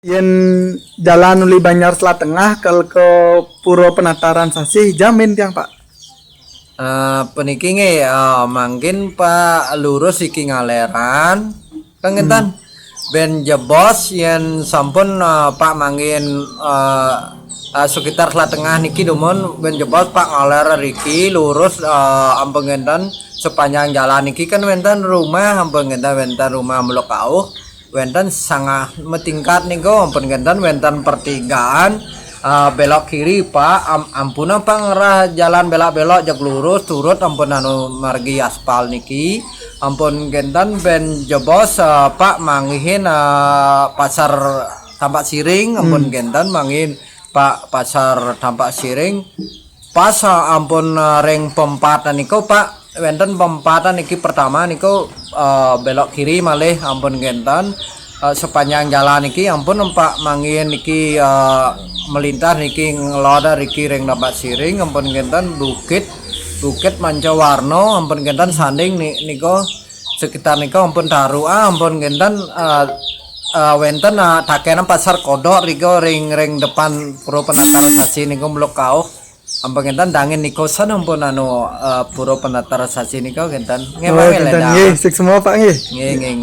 Yen jalan uli Banjar Tengah ke Puro Penataran Sasih jamin tiang Pak. Peniki mangkin Pak lurus iki ngaleran kangetan ben jebos yen sampun Pak mangin sekitar Tengah niki dumun ben jebos Pak ngaler riki lurus ampengentan sepanjang jalan niki kan wenten rumah ampengentan wenten rumah Muluk Kauh wenten sangat metingkat niku ampengentan wenten pertigaan belok kiri Pak ampuna Pak ngerah jalan belok-belok jak lurus turut ampun anu margi aspal niki ampun gentan ben jebos Pak mangihin pasar Tampak Siring ampun gentan mangin Pak pasar Tampak Siring pas ampun ring pempatan niku Pak wenten pempatan niki pertama niku belok kiri malih ampun gentan sepanjang jalan niki ampun Pak mangin niki melintas niki ngeloda niki ring Tampak Siring ampun gentan bukit Mancawarno ampun gentan sanding niko sekitar niko ampun taruh ampun gentan wenten takenan pasar kodok riko ring depan Puro Penataran Sasih niko Muluk Kauh ampun gentan dangin niko san ampun Puro Penataran Sasih niko gentan Nggih, sik semua Pak nggih. Nggih